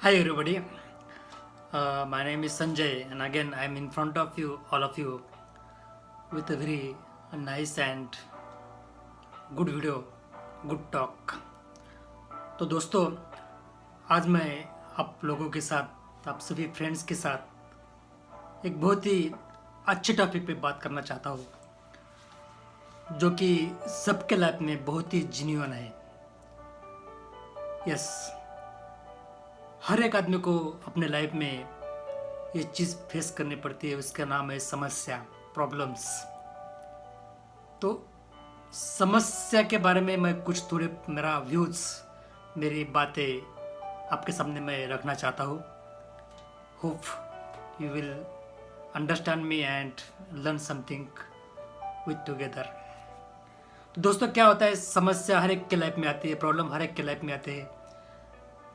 Hi everybody, my name is Sanjay, and again I am in front of you, all of you, with a very nice and good video, good talk. तो दोस्तों, आज मैं आप लोगों के साथ, आप सभी फ्रेंड्स के साथ एक बहुत ही अच्छे टॉपिक पे बात करना चाहता हूँ, जो कि सबके लाइफ में बहुत ही जेन्युइन है. यस, हर एक आदमी को अपने लाइफ में ये चीज़ फेस करनी पड़ती है. उसका नाम है समस्या, प्रॉब्लम्स. तो समस्या के बारे में मैं कुछ थोड़े मेरा व्यूज़, मेरी बातें आपके सामने मैं रखना चाहता हूँ. Hope you will understand me and learn something with together. तो दोस्तों, क्या होता है, समस्या हर एक के लाइफ में आती है, प्रॉब्लम हर एक के लाइफ में आते हैं,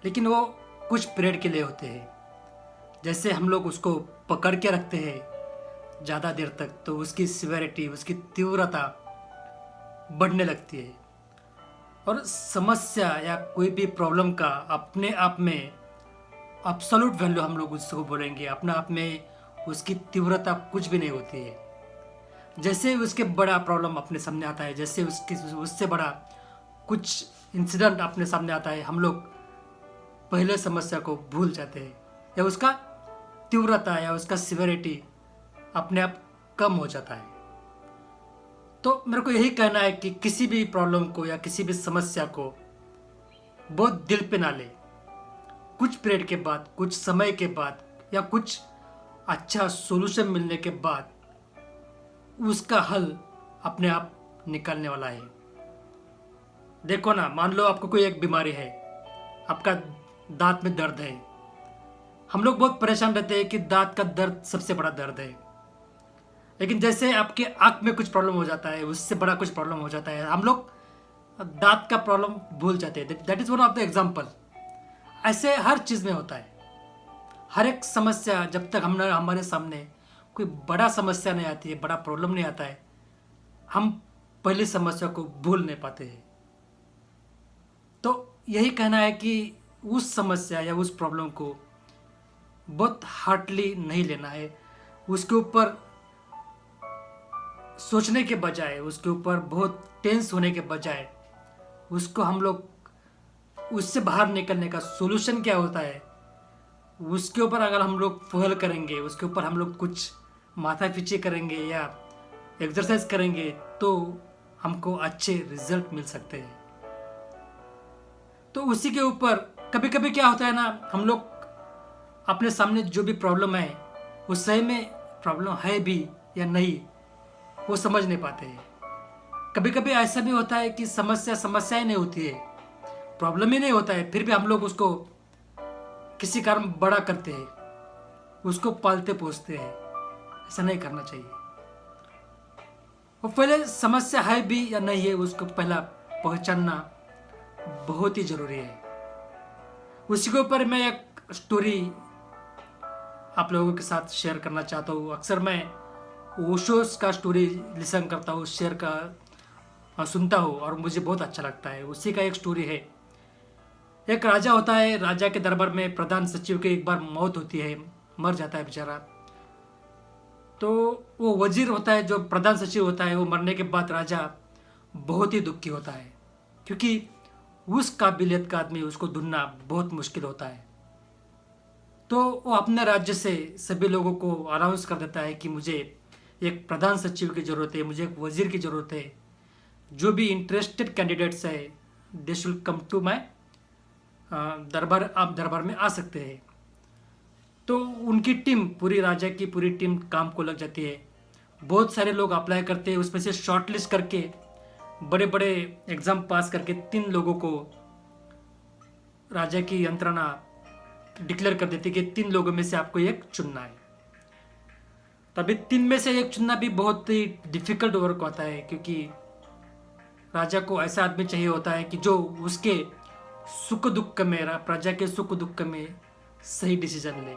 लेकिन वो कुछ पीरियड के लिए होते हैं. जैसे हम लोग उसको पकड़ के रखते हैं ज़्यादा देर तक, तो उसकी सिवियरिटी, उसकी तीव्रता बढ़ने लगती है. और समस्या या कोई भी प्रॉब्लम का अपने आप में एब्सोल्यूट वैल्यू हम लोग उसको बोलेंगे, अपने आप में उसकी तीव्रता कुछ भी नहीं होती है. जैसे उसके बड़ा प्रॉब्लम अपने सामने आता है, जैसे उससे बड़ा कुछ इंसिडेंट अपने सामने आता है, हम लोग पहले समस्या को भूल जाते हैं, या उसका तीव्रता या उसका सिवियरिटी अपने आप कम हो जाता है. तो मेरे को यही कहना है कि किसी भी प्रॉब्लम को या किसी भी समस्या को बहुत दिल पे ना ले. कुछ पीरियड के बाद, कुछ समय के बाद, या कुछ अच्छा सॉल्यूशन मिलने के बाद उसका हल अपने आप निकलने वाला है. देखो ना, मान लो आपको कोई एक बीमारी है, आपका दांत में दर्द है. हम लोग बहुत परेशान रहते हैं कि दांत का दर्द सबसे बड़ा दर्द है, लेकिन जैसे आपके आँख में कुछ प्रॉब्लम हो जाता है, उससे बड़ा कुछ प्रॉब्लम हो जाता है, हम लोग दांत का प्रॉब्लम भूल जाते हैं. That is one of the example. ऐसे हर चीज़ में होता है. हर एक समस्या, जब तक हमारे सामने कोई बड़ा समस्या नहीं आती है, बड़ा प्रॉब्लम नहीं आता है, हम पहली समस्या को भूल नहीं पाते हैं. तो यही कहना है कि उस समस्या या उस प्रॉब्लम को बहुत हार्डली नहीं लेना है. उसके ऊपर सोचने के बजाय, उसके ऊपर बहुत टेंस होने के बजाय, उसको हम लोग उससे बाहर निकलने का सोल्यूशन क्या होता है, उसके ऊपर अगर हम लोग पहल करेंगे, उसके ऊपर हम लोग कुछ माथा पीछे करेंगे या एक्सरसाइज करेंगे, तो हमको अच्छे रिजल्ट मिल सकते हैं. तो उसी के ऊपर कभी कभी क्या होता है ना, हम लोग अपने सामने जो भी प्रॉब्लम है, वो सही में प्रॉब्लम है भी या नहीं, वो समझ नहीं पाते हैं. कभी कभी ऐसा भी होता है कि समस्या ही नहीं होती है, प्रॉब्लम ही नहीं होता है, फिर भी हम लोग उसको किसी कारण बड़ा करते हैं, उसको पालते पोसते हैं. ऐसा नहीं करना चाहिए. और पहले समस्या है भी या नहीं है, उसको पहला पहचानना बहुत ही जरूरी है. उसी के ऊपर मैं एक स्टोरी आप लोगों के साथ शेयर करना चाहता हूँ. अक्सर मैं ओशोस का स्टोरी लिसन करता हूँ, शेयर का सुनता हूँ, और मुझे बहुत अच्छा लगता है. उसी का एक स्टोरी है. एक राजा होता है, राजा के दरबार में प्रधान सचिव की एक बार मौत होती है, मर जाता है बेचारा. तो वो वजीर होता है, जो प्रधान सचिव होता है, वो मरने के बाद राजा बहुत ही दुखी होता है, क्योंकि उस काबिलियत का आदमी उसको ढूंढना बहुत मुश्किल होता है. तो वो अपने राज्य से सभी लोगों को अनाउंस कर देता है कि मुझे एक प्रधान सचिव की ज़रूरत है, मुझे एक वजीर की ज़रूरत है. जो भी इंटरेस्टेड कैंडिडेट्स है, they should come to my दरबार, आप दरबार में आ सकते हैं. तो उनकी टीम, पूरी राजा की पूरी टीम काम को लग जाती है. बहुत सारे लोग अप्लाई करते हैं, उसमें से शॉर्ट लिस्ट करके, बड़े बड़े एग्ज़ाम पास करके 3 लोगों को राजा की यंत्रणा डिक्लेयर कर देती है कि 3 लोगों में से आपको एक चुनना है. तभी 3 में से एक चुनना भी बहुत ही डिफिकल्ट वर्क होता है, क्योंकि राजा को ऐसा आदमी चाहिए होता है कि जो उसके सुख दुख में, प्रजा के सुख दुख में सही डिसीजन ले,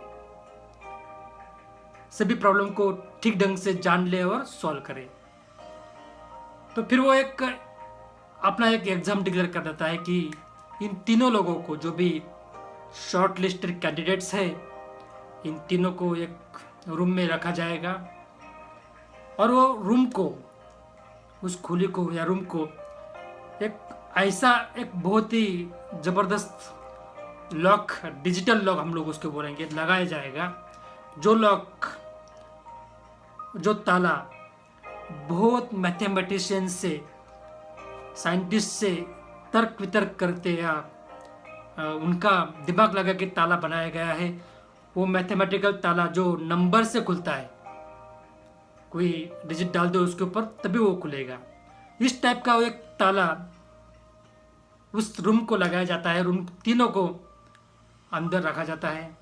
सभी प्रॉब्लम को ठीक ढंग से जान ले और सॉल्व करे. तो फिर वो एक अपना एक एग्जाम डिक्लेयर कर देता है कि इन तीनों लोगों को, जो भी शॉर्ट लिस्टेड कैंडिडेट्स है, इन तीनों को एक रूम में रखा जाएगा और वो रूम को, उस खुली को या रूम को एक ऐसा एक बहुत ही ज़बरदस्त लॉक, डिजिटल लॉक हम लोग उसको बोलेंगे, लगाया जाएगा। जो लॉक, जो ताला बहुत मैथमेटिशियन से, साइंटिस्ट से तर्क वितर्क करते या उनका दिमाग लगा के ताला बनाया गया है। वो मैथमेटिकल ताला जो नंबर से खुलता है, कोई डिजिट डाल दो उसके ऊपर तभी वो खुलेगा। इस टाइप का वो एक ताला उस रूम को लगाया जाता है, रूम तीनों को अंदर रखा जाता है।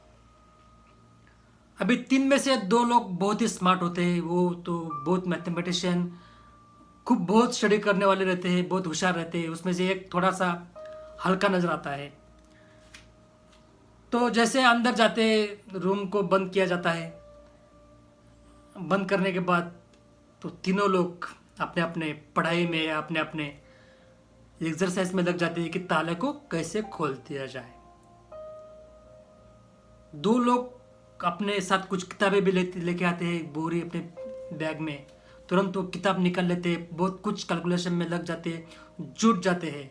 अभी तीन में से दो लोग बहुत ही स्मार्ट होते हैं, वो तो बहुत मैथमेटिशियन, खूब बहुत स्टडी करने वाले रहते हैं, बहुत होशियार रहते हैं। उसमें से एक थोड़ा सा हल्का नजर आता है। तो जैसे अंदर जाते रूम को बंद किया जाता है, बंद करने के बाद तो तीनों लोग अपने अपने पढ़ाई में या अपने अपने एक्सरसाइज में लग जाते हैं कि ताले को कैसे खोल दिया जाए। दो लोग अपने साथ कुछ किताबें भी लेके आते हैं, बोरी अपने बैग में, तुरंत वो किताब निकाल लेते हैं, बहुत कुछ कैलकुलेशन में लग जाते हैं, जुट जाते हैं।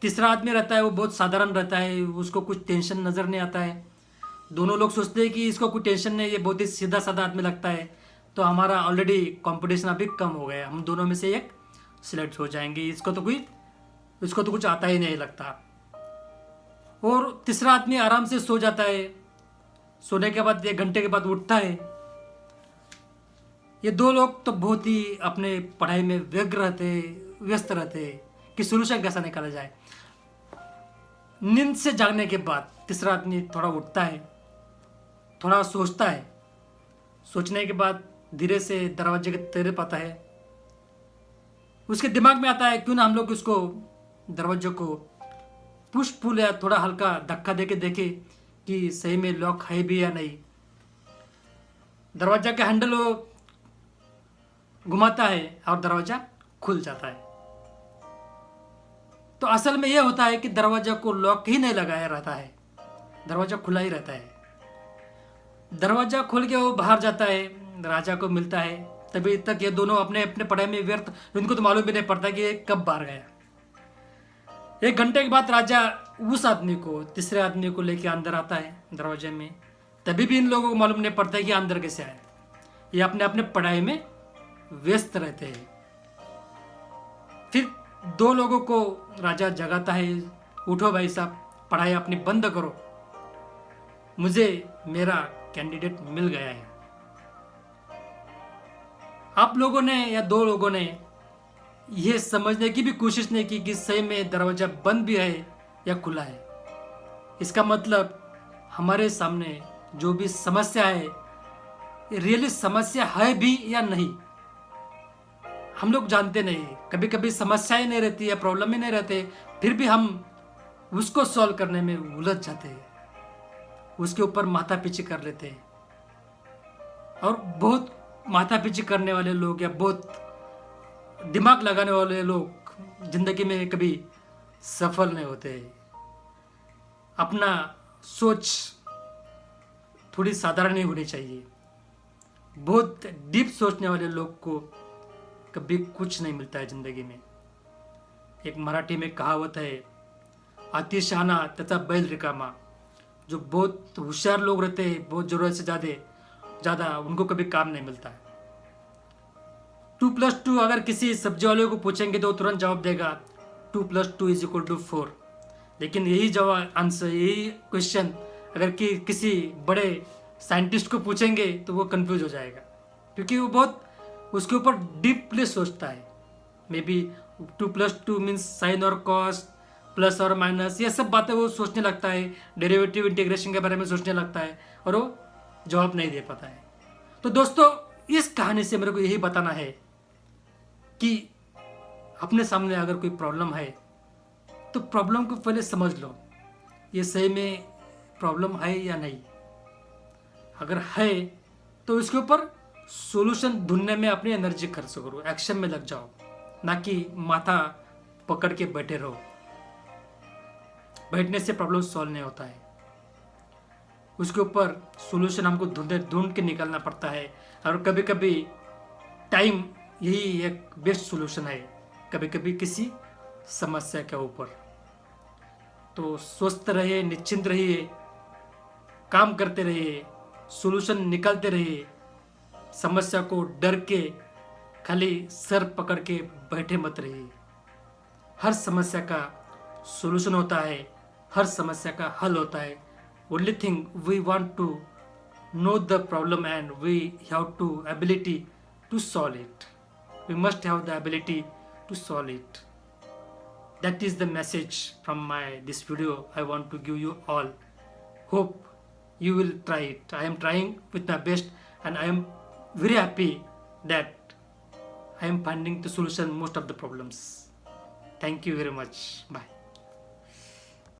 तीसरा आदमी रहता है, वो बहुत साधारण रहता है, उसको कुछ टेंशन नज़र नहीं आता है। दोनों लोग सोचते हैं कि इसको कोई टेंशन नहीं, ये बहुत ही सीधा साधा आदमी लगता है, तो हमारा ऑलरेडी कंपटीशन अभी कम हो गया, हम दोनों में से एक सिलेक्ट हो जाएंगे, इसको तो कुछ आता ही नहीं लगता। और तीसरा आदमी आराम से सो जाता है, सोने के बाद 1 घंटे के बाद उठता है। ये दो लोग तो बहुत ही अपने पढ़ाई में व्यस्त रहते कि सोल्यूशन कैसा निकाला जाए। नींद से जागने के बाद तीसरा आदमी थोड़ा उठता है, थोड़ा सोचता है, सोचने के बाद धीरे से दरवाजे के तरफ आता है। उसके दिमाग में आता है क्यों ना हम लोग उसको दरवाजे को पुश पुल या थोड़ा हल्का धक्का देके देखे कि सही में लॉक है भी या नहीं। दरवाजा का हैंडल वो घुमाता है और दरवाजा खुल जाता है। तो असल में यह होता है कि दरवाजा को लॉक ही नहीं लगाया रहता है, दरवाजा खुला ही रहता है। दरवाजा खोल के वो बाहर जाता है, राजा को मिलता है। तभी तक ये दोनों अपने अपने पढ़ाई में व्यर्थ, इनको तो मालूम भी नहीं पड़ता कि ये कब बाहर गया। 1 घंटे के बाद राजा उस आदमी को, तीसरे आदमी को लेके अंदर आता है दरवाजे में। तभी भी इन लोगों को मालूम नहीं पड़ता कि अंदर कैसे आए। ये अपने अपने पढ़ाई में व्यस्त रहते हैं। फिर 2 लोगों को राजा जगाता है, उठो भाई साहब, पढ़ाई अपनी बंद करो, मुझे मेरा कैंडिडेट मिल गया है। आप लोगों ने या 2 लोगों ने यह समझने की भी कोशिश नहीं की कि सही में दरवाजा बंद भी है या खुला है। इसका मतलब हमारे सामने जो भी समस्या है, रियली समस्या है भी या नहीं, हम लोग जानते नहीं। कभी कभी समस्याएं नहीं रहती है, प्रॉब्लम ही नहीं रहते, फिर भी हम उसको सॉल्व करने में उलझ जाते हैं, उसके ऊपर माथापीछी कर लेते हैं। और बहुत माथापीछी करने वाले लोग या बहुत दिमाग लगाने वाले लोग जिंदगी में कभी सफल नहीं होते। अपना सोच थोड़ी साधारण ही होनी चाहिए। बहुत डीप सोचने वाले लोग को कभी कुछ नहीं मिलता है जिंदगी में। एक मराठी में कहावत है, अति शहाणा त्याचा बैल रिकामा। जो बहुत होशियार लोग रहते हैं, बहुत जरूरत से ज़्यादा उनको कभी काम नहीं मिलता है। 2+2 अगर किसी सब्जी वाले को पूछेंगे तो तुरंत जवाब देगा 2+2 = 4। लेकिन यही जवाब आंसर, यही क्वेश्चन अगर कि किसी बड़े साइंटिस्ट को पूछेंगे तो वो कंफ्यूज हो जाएगा, क्योंकि वो बहुत उसके ऊपर डीपली सोचता है। मे बी 2+2 मीन्स साइन और कॉस, प्लस और माइनस, ये सब बातें वो सोचने लगता है, डेरिवेटिव इंटीग्रेशन के बारे में सोचने लगता है और वो जवाब नहीं दे पाता है। तो दोस्तों, इस कहानी से मेरे को यही बताना है कि अपने सामने अगर कोई प्रॉब्लम है तो प्रॉब्लम को पहले समझ लो, ये सही में प्रॉब्लम है या नहीं। अगर है तो इसके ऊपर सॉल्यूशन ढूंढने में अपनी एनर्जी खर्च करो, एक्शन में लग जाओ, ना कि माथा पकड़ के बैठे रहो। बैठने से प्रॉब्लम सॉल्व नहीं होता है, उसके ऊपर सोल्यूशन हमको ढूंढ के निकलना पड़ता है। और कभी कभी टाइम यही एक बेस्ट सोल्यूशन है, कभी कभी किसी समस्या के ऊपर। तो स्वस्थ रहिए, निश्चिंत रहिए, काम करते रहिए, सोल्यूशन निकालते रहिए। समस्या को डर के खाली सर पकड़ के बैठे मत रहिए। हर समस्या का सोल्यूशन होता है, हर समस्या का हल होता है। Only thing we want to know the problem and we have to ability to solve it. We must have the ability to solve it. That is the message from my this video I want to give you all. Hope you will try it. I am trying with my best and I am very happy that I am finding the solution most of the problems. Thank you very much. Bye.